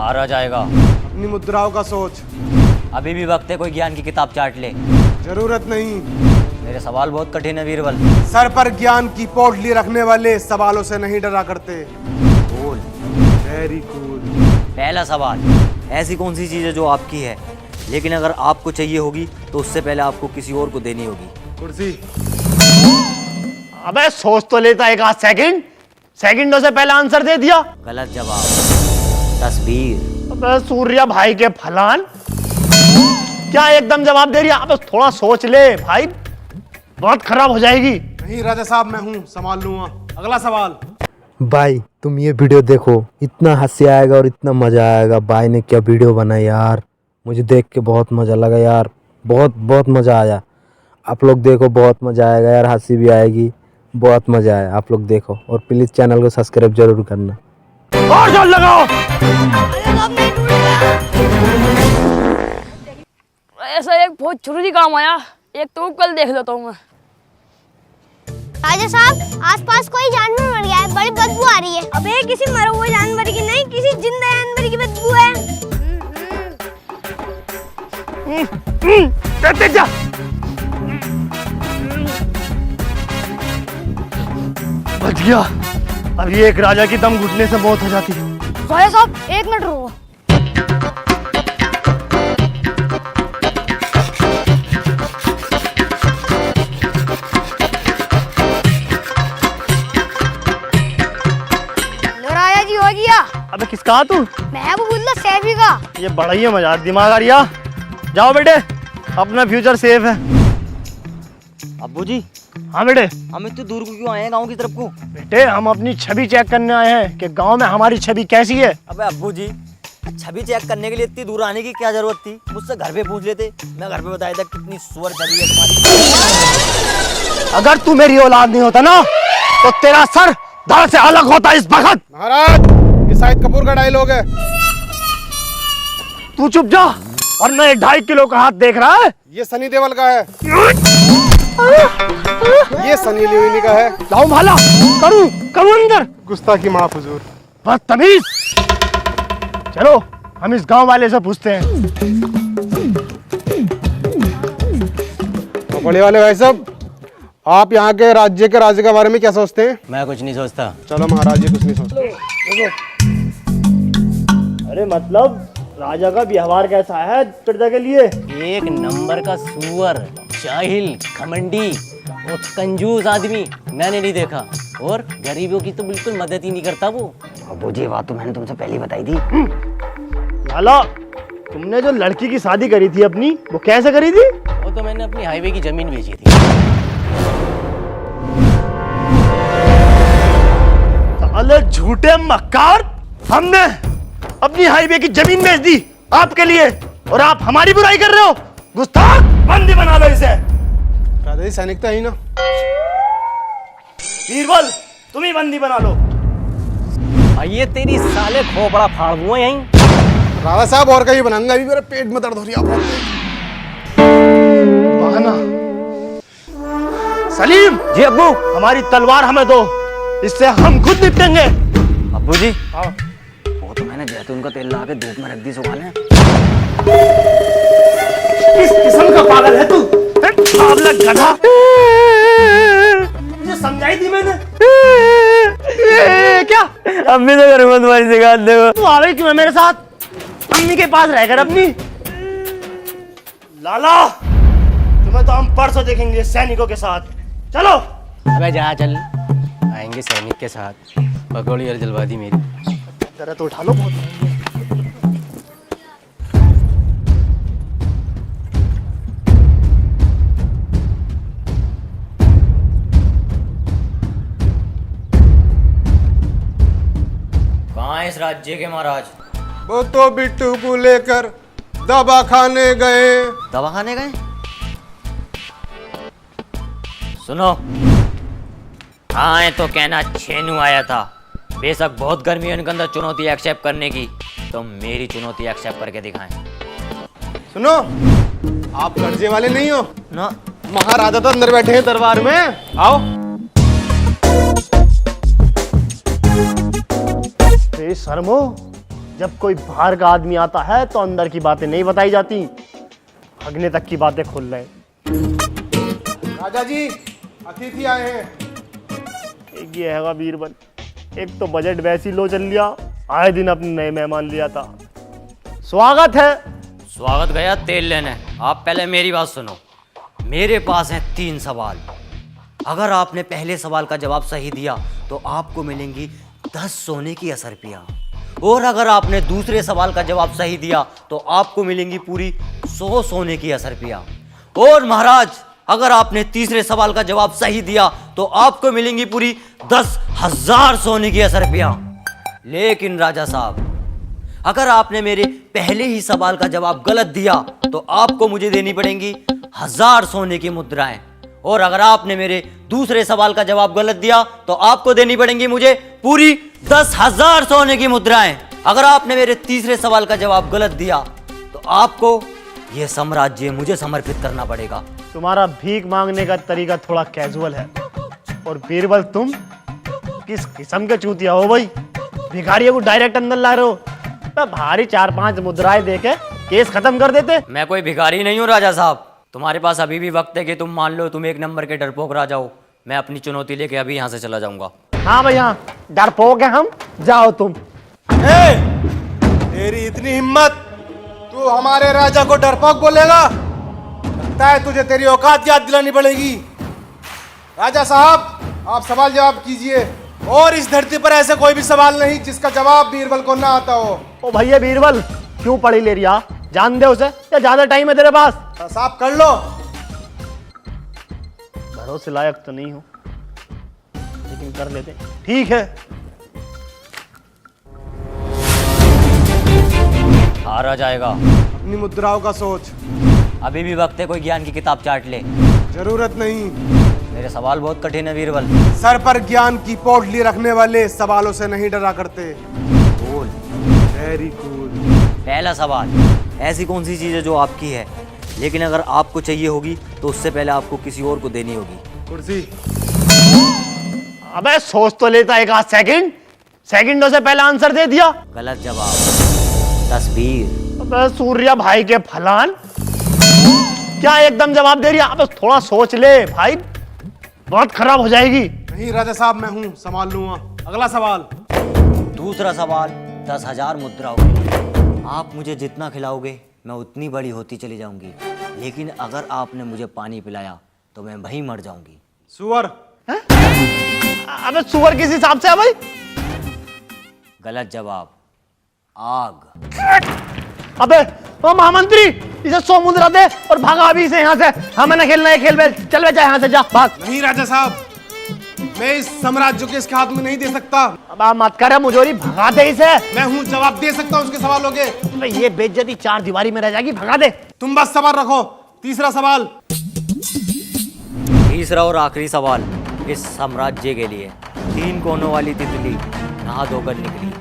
हारा जाएगा। अपनी मुद्राओं का सोच। अभी भी वक्त है, कोई ज्ञान की किताब चाट ले। जरूरत नहीं। मेरे सवाल बहुत कठिन है बीरबल। सर पर ज्ञान की पोटली रखने वाले सवालों से नहीं डरा करते। बोल। Very cool. पहला सवाल, ऐसी कौन सी चीज़ है जो आपकी है लेकिन अगर आपको चाहिए होगी तो उससे पहले आपको किसी और को देनी होगी? कुर्सी। अबे सोच तो लेता एक आध सेकंड, सेकंडों से पहले आंसर दे दिया। गलत जवाब, तस्वीर। अबे सूर्या भाई के फलान, क्या एकदम जवाब दे रही है? अबे थोड़ा सोच ले भाई, बहुत खराब हो जाएगी। नहीं राजा साहब, मैं हूँ, संभाल लूंगा। अगला सवाल। भाई तुम ये वीडियो देखो, इतना हंसी आएगा और इतना मजा आएगा। भाई ने क्या वीडियो बनाई यार, मुझे देख के बहुत मजा लगा यार, बहुत बहुत मजा आया। आप लोग देखो, बहुत मजा आएगा यार, हंसी भी आएगी, बहुत मजा आया। आप लोग देखो और प्लीज चैनल को सब्सक्राइब जरूर करना। और जोर लगाओ। ऐसा एक बहुत जरूरी काम आया, एक तो कल देख लेता हूँ मैं। राजा साहब, आसपास कोई जानवर मर गया है, बड़ी बदबू आ रही है। अबे किसी मरे हुए जानवर की नहीं, किसी जिंदा जानवर की बदबू है। जा। बच गया। अभी एक राजा की दम घुटने से मौत हो जाती। राजा साहब एक मिनट रुको। हो गया। अबे किसका तू? महबूबुल्लाह सैफी का। ये बड़ा ही मजाक दिमाग आ रिया। जाओ बेटे, अपना फ्यूचर सेफ है। अब्बू जी। हाँ बेटे। हम इतनी दूर को क्यों आए हैं गांव की तरफ को? बेटे हम अपनी छवि चेक करने आए हैं कि गांव में हमारी छवि कैसी है। अबे अब्बू जी, छवि चेक करने के लिए इतनी दूर आने की क्या जरूरत थी? मुझसे घर पे पूछ लेते, मैं घर पे बताया था कितनी सुअर छवि है तुम्हारी। अगर तू मेरी औलाद नहीं होता ना तो तेरा सर धड़ से अलग होता इस वक्त। महाराज, ये शाहिद कपूर का डायलॉग है। तू चुप जा, और मैं 2.5 किलो का हाथ देख रहा है। ये सनी देओल का है। ये सनी लियोनी का है। लाओ भाला, करूं अंदर। गुस्ताखी माफ हुजूर। बदतमीज। चलो हम इस गांव वाले से पूछते हैं। बड़े वाले भाई साहब, आप यहाँ के राज्य के बारे में क्या सोचते हैं? मैं कुछ नहीं सोचता। चलो महाराज जी कुछ नहीं सोचते। अरे मतलब राजा का व्यवहार कैसा है प्रजा के लिए? एक नंबर का सुअर, जाहिल, घमंडी और कंजूस आदमी मैंने नहीं देखा, और गरीबों की तो बिल्कुल मदद ही नहीं करता वो। अब्बू जी, बात तो मैंने तुमसे पहले बताई थी। लाला, तुमने जो लड़की की शादी करी थी अपनी, वो कैसे करी थी? वो तो मैंने अपनी हाईवे की जमीन बेची थी। साले झूठे मक्कार, हमने अपनी हाईवे की जमीन बेच दी आपके लिए, और आप हमारी बुराई कर रहे हो। गुस्ताख, बंदी बना लो इसे। राजा जी सैनिक तो है ही ना। बीरबल, तुम ही बंदी बना लो। ये तेरी साले खोपड़ा फाड़ दूंगा यहीं। राजा साहब और कहीं बनाऊंगा, अभी मेरे पेट में दर्द हो रही है। बहाना। सलीम जी अब्बू। हमारी तलवार हमें दो, इससे हम खुद निपटेंगे। अब्बू जी, हाँ। वो तो मैंने जैतून का तेल ला के धूप में रख दी सुखाने। किस किस्म का पागल है तू? पागल गधा। मुझे समझाई थी मैंने। क्या? अम्मी तो घर में तुम्हारी शिकायत देखो। तू आ गई क्यों है मेरे साथ? अम्मी के पास रहकर अपनी। लाला, तुम्हें तो हम परसों देखेंगे सैनिकों के साथ। चलो। अबे जा चल, आएंगे सैनिक के साथ। पकौड़ी और जलवा दी मेरी। जरा तो उठा लो। बहुत कहाँ है इस राज्य के महाराज? वो तो बिट्टू को लेकर दवा खाने गए। दवा खाने गए? सुनो, हाँ तो कहना छेनू आया था। बेशक बहुत गर्मी है उनके अंदर चुनौती एक्सेप्ट करने की, तो मेरी चुनौती एक्सेप्ट करके दिखाएं। सुनो, आप कर्जे वाले नहीं हो ना? महाराजा तो अंदर बैठे हैं दरबार में। आओ। शर्मो, जब कोई बाहर का आदमी आता है तो अंदर की बातें नहीं बताई जाती, भागने तक की बातें खुल रहे। राजा जी अतिथि आए हैं। एक ये हैगा बीरबल, एक तो बजट वैसी लो चल लिया, आए दिन अपने नए मेहमान लिया था। स्वागत है। स्वागत गया तेल लेने। आप पहले मेरी बात सुनो। मेरे पास हैं 3 सवाल। अगर आपने पहले सवाल का जवाब सही दिया तो आपको मिलेंगी 10 सोने की असरपियाँ, और अगर आपने दूसरे सवाल का जवाब सही दिया तो आपको मिलेंगी पूरी 100 सोने की असरपियाँ, और महाराज अगर आपने तीसरे सवाल का जवाब सही दिया तो आपको मिलेंगी पूरी 10,000 सोने की असरपियाँ। लेकिन राजा साहब, अगर आपने मेरे पहले ही सवाल का जवाब गलत दिया तो आपको मुझे देनी पड़ेंगी 1000 सोने की मुद्राएं, और अगर आपने मेरे दूसरे सवाल का जवाब गलत दिया तो आपको देनी पड़ेंगी मुझे पूरी 10,000 सोने की मुद्राएं। अगर आपने मेरे तीसरे सवाल का जवाब गलत दिया तो आपको यह साम्राज्य मुझे समर्पित करना पड़ेगा। तुम्हारा भीख मांगने का तरीका थोड़ा कैजुअल है, और बीरबल तुम किस किस्म के चूतिया हो भाई, भिखारियों को डायरेक्ट अंदर ला रहे हो। तो भारी 4-5 मुद्राएं देके केस खत्म कर देते। मैं कोई भिखारी नहीं हूँ राजा साहब। तुम्हारे पास अभी भी वक्त है कि तुम मान लो तुम 1 नंबर के डरपोक राजा हो। मैं अपनी चुनौती लेके अभी यहाँ से चला जाऊंगा। हाँ भैया, डरपोक है हम, जाओ तुम। तेरी इतनी हिम्मत, तू हमारे राजा को डरपोक बोलेगा? लगता है तुझे तेरी औकात याद दिलानी पड़ेगी। राजा साहब आप सवाल जवाब कीजिए, और इस धरती पर ऐसे कोई भी सवाल नहीं जिसका जवाब बीरबल को ना आता हो। ओ भैया बीरबल, क्यों पढ़ी ले रिया? जान दे उसे, या ज्यादा टाइम है तेरे पास? साफ कर लो। भरोसे लायक तो नहीं हो, लेकिन कर लेते। ठीक है। हारा जाएगा। अपनी मुद्राओं का सोच। अभी भी वक्त है, कोई ज्ञान की किताब चाट ले। जरूरत नहीं। मेरे सवाल बहुत कठिन है बीरबल। सर पर ज्ञान की पोटली रखने वाले सवालों से नहीं डरा करते। बोल। Very cool. पहला सवाल, ऐसी कौन सी चीज़ है जो आपकी है लेकिन अगर आपको चाहिए होगी तो उससे पहले आपको किसी और को देनी होगी? कुर्सी। अबे सोच तो लेता एक आध सेकंड, सेकंडों से पहले आंसर दे दिया। गलत जवाब, तस्वीर। अबे सूर्या भाई के फलान, क्या एकदम जवाब दे रही है? अबे थोड़ा सोच ले भाई, बहुत खराब हो जाएगी। नहीं राजा साहब, मैं हूं, संभाल लूंगा। अगला सवाल। दूसरा सवाल, 10,000 मुद्रा होगी। आप मुझे जितना खिलाओगे मैं उतनी बड़ी होती चली जाऊंगी, लेकिन अगर आपने मुझे पानी पिलाया तो मैं वहीं मर जाऊंगी। सुअर। अबे सुअर किस हिसाब से है भाई? गलत जवाब, आग। अबे ओ महामंत्री, इसे 100 मुद्रा दे और भागा अभी से यहाँ से। हमें ना खेलना है खेल बे, चल बे, जा यहाँ से, जा भाग। नहीं राजा साहब, मैं इस साम्राज्य को इसके हाथ में नहीं दे सकता। अब आप मत करे मुझोरी, भगा दे इसे। मैं हूं, जवाब दे सकता हूं उसके सवालों के। अबे ये बेइज्जती 4 दीवारी में रह जाएगी, भगा दे। तुम बस सवाल रखो। तीसरा सवाल। तीसरा और आखिरी सवाल इस साम्राज्य के लिए। 3 कोनों वाली तितली नहा धोकर निकली।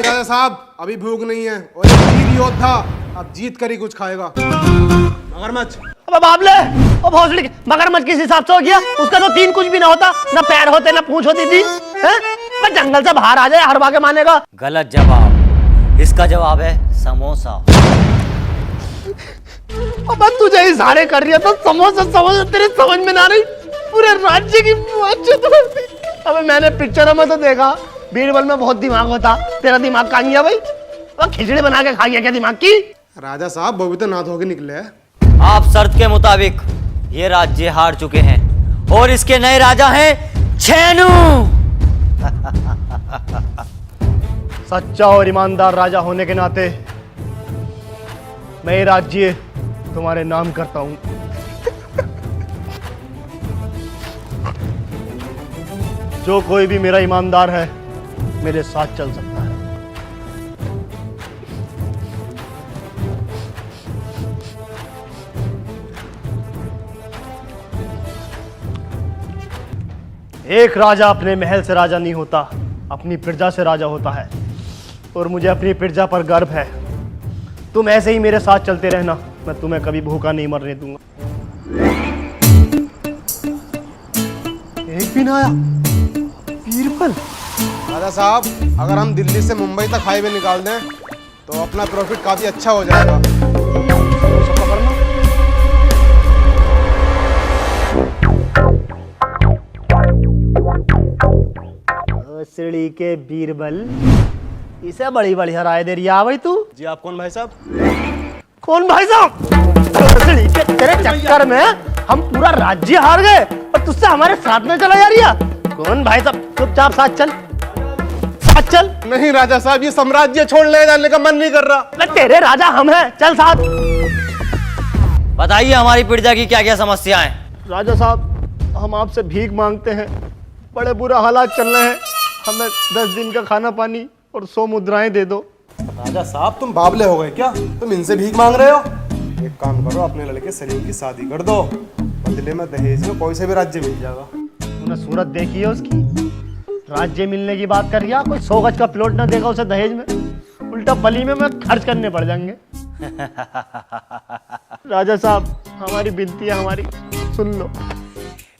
राजा साहब अभी भूख नहीं है, और एक वीर योद्धा अब जीत कर ही कुछ खाएगा। मगरमच्छ। अबे बाबले, ओ भोसड़ी, मगरमच्छ किस हिसाब से हो गया? उसका तो 3 कुछ भी ना होता, ना पैर होते ना पूंछ होती थी। मैं जंगल से बाहर आ जाए, हरवा के मानेगा। गलत जवाब, इसका जवाब है समोसा। अब तुझे इशारे कर रही है तो समोसा तेरे समझ में ना रही, पूरे राज्य की अबे मैंने पिक्चरों में तो देखा बीरबल में बहुत दिमाग होता, तेरा दिमाग कहाँ गया भाई? वो खिचड़ी बना के खा गया क्या दिमाग की? राजा साहब वो भी तो ना धो के निकले हैं। आप शर्त के मुताबिक ये राज्य हार चुके हैं और इसके नए राजा हैं छेनू। सच्चा और ईमानदार राजा होने के नाते मैं ये राज्य तुम्हारे नाम करता हूं। जो कोई भी मेरा ईमानदार है मेरे साथ चल सकता है। एक राजा अपने महल से राजा नहीं होता, अपनी प्रजा से राजा होता है, और मुझे अपनी प्रजा पर गर्व है। तुम ऐसे ही मेरे साथ चलते रहना, मैं तुम्हें कभी भूखा नहीं मरने दूंगा। भी ना आया। बीरबल राजा साहब, अगर हम दिल्ली से मुंबई तक हाईवे निकाल दें तो अपना प्रॉफिट काफी अच्छा हो जाएगा। सब पकड़ना। सिड़ी के बीरबल, इसे बड़ी बड़ी हराए दे रही है भाई तू। जी आप कौन भाई साहब? कौन भाई साहब? सिड़ी के तेरे चक्कर में हम पूरा राज्य हार गए और तुझसे हमारे साथ में चला जा रही है। कौन भाई साहब? चुपचाप साथ चल, साथ चल। नहीं राजा साहब, ये साम्राज्य छोड़ ले जाने का मन नहीं कर रहा। तेरे राजा हम हैं, चल साथ। बताइए हमारी प्रजा की क्या क्या समस्या है। राजा साहब, हम आपसे भीख मांगते हैं, बड़े बुरा हालात चल रहे हैं, हमें 10 दिन का खाना पानी और 100 मुद्राएं दे दो। राजा साहब, तुम बावले हो गए क्या? तुम इनसे भीख मांग रहे हो? एक काम करो, अपने लड़के सलीम की शादी कर दो, बदले में दहेज में कोई से भी राज्य मिल जाएगा। तूने सूरत देखी है उसकी? राज्य मिलने की बात कर रहा, कोई 100 गज का प्लॉट ना देगा उसे दहेज में, उल्टा बली में खर्च करने पड़ जाएंगे। राजा साहब, हमारी विनती है, हमारी सुन लो।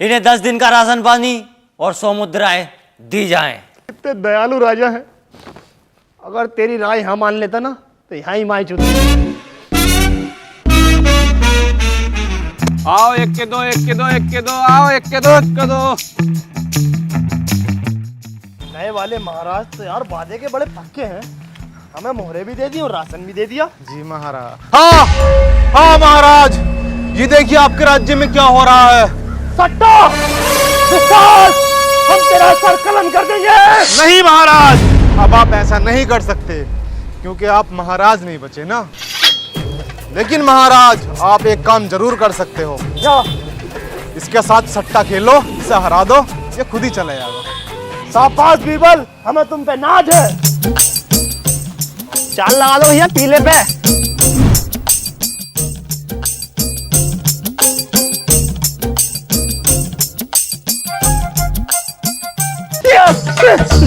इन्हें 10 दिन का राशन पानी और 100 मुद्राएं दी जाएं। इतने दयालु राजा है, अगर तेरी राय हम मान लेता ना तो यहाँ ही माई चुती। आओ एक के दो, एक के दो, एक के दो, आओ एक के दो, एक के दो। नए वाले महाराज तो यार वादे के बड़े पक्के हैं, हमें मोहरे भी दे दी और राशन भी दे दिया। जी महाराज। हाँ हाँ महाराज, ये देखिए आपके राज्य में क्या हो रहा है। सट्टा, हम तेरा सर कलम कर देंगे। नहीं महाराज, अब आप ऐसा नहीं कर सकते क्योंकि आप महाराज नहीं बचे ना। लेकिन महाराज, आप एक काम जरूर कर सकते हो। क्या? इसके साथ सट्टा खेलो, इसे हरा दो, ये खुद ही चला जाएगा। शाबाश बीरबल, हमें तुम पे नाज है। चाल लगा दो भैया पीले पे।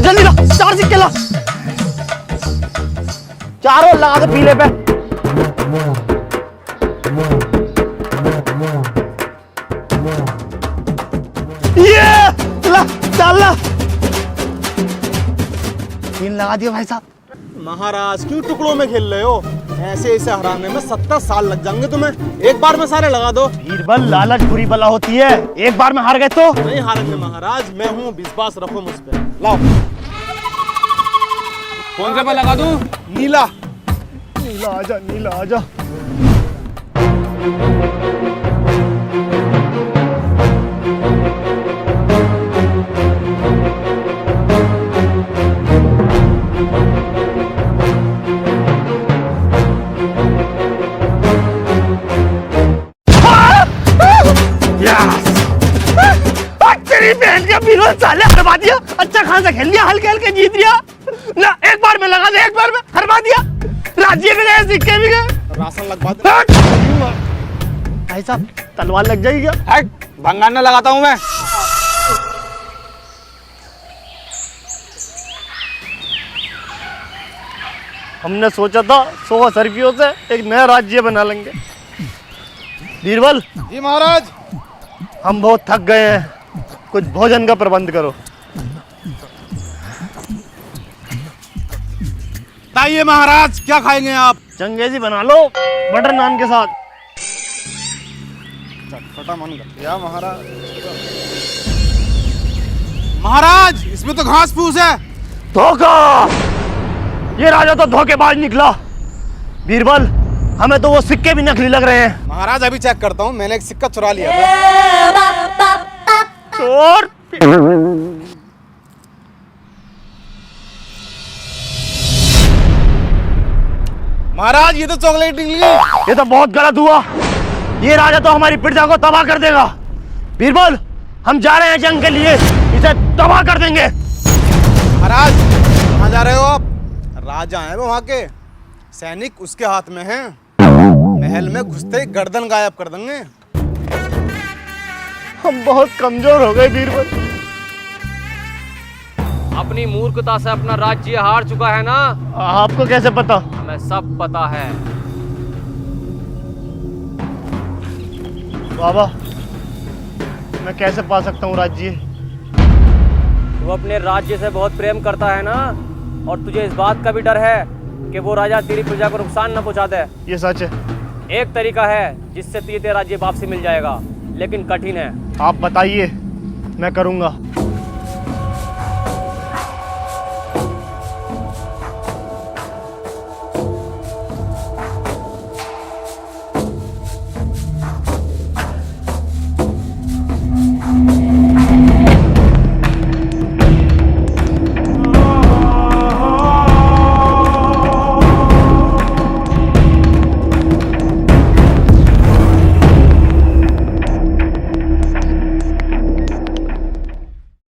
जल्दी ला, 4 सिक्के ला, चारों लगा दो पीले पे। ये ला, चाल ला, 3 लगा दिया भाई साहब। महाराज, क्यों टुकड़ों में खेल रहे हो? ऐसे इसे हराने में 70 साल लग जाएंगे तुम्हें। एक बार में सारे लगा दो। बीरबल, लालच बुरी बला होती है, एक बार में हार गए तो। नहीं हारेंगे महाराज, मैं हूँ, विश्वास रखो मुझ पे। लाओ। कौन से पे लगा दूं? नीला। नीला आजा, नीला आजा। बहन का बीरबल साले हरवा दिया। अच्छा खासा खेल लिया, हल्के हल्के जीत लिया ना। एक बार में लगा दे, एक बार में हरवा दिया। राज्य भी गए, सिक्के भी गए, राशन लगवा दे। भाई साहब, तलवार लग जाएगी क्या? हट, भंगाना लगाता हूं मैं। हमने सोचा था 100 सर्कियों से एक नया राज्य बना लेंगे। बीरबल जी महाराज। हम बहुत थक गए हैं, कुछ भोजन का प्रबंध करो। बताइए महाराज, क्या खाएंगे आप? चंगेजी बना लो बटर नान के साथ। चटपटा मन कर गया महाराज। महाराज, इसमें तो घास फूस है। धोखा, ये राजा तो धोखेबाज निकला। बीरबल, हमें तो वो सिक्के भी नकली लग रहे हैं। महाराज अभी चेक करता हूँ, मैंने एक सिक्का चुरा लिया था। चोर। महाराज, ये तो चॉकलेट निकली। ये तो बहुत गलत हुआ, ये राजा तो हमारी प्रजा को तबाह कर देगा। बीरबल, हम जा रहे हैं जंग के लिए, इसे तबाह कर देंगे। महाराज, कहाँ जा रहे हो आप? राजा हैं वो वहाँ के, सैनिक उसके हाथ में हैं। महल में घुसते ही गर्दन गायब कर देंगे। हम बहुत कमजोर हो गए बीरबल। अपनी मूर्खता से अपना राज्य हार चुका है ना। आपको कैसे पता? हमें सब पता है। बाबा, मैं कैसे पा सकता हूँ राज्य? तू अपने राज्य से बहुत प्रेम करता है ना, और तुझे इस बात का भी डर है कि वो राजा तेरी प्रजा को नुकसान न पहुंचा दे। ये सच है। एक तरीका है जिससे तुझे तेरा राज्य वापसी मिल जाएगा, लेकिन कठिन है। आप बताइए, मैं करूंगा।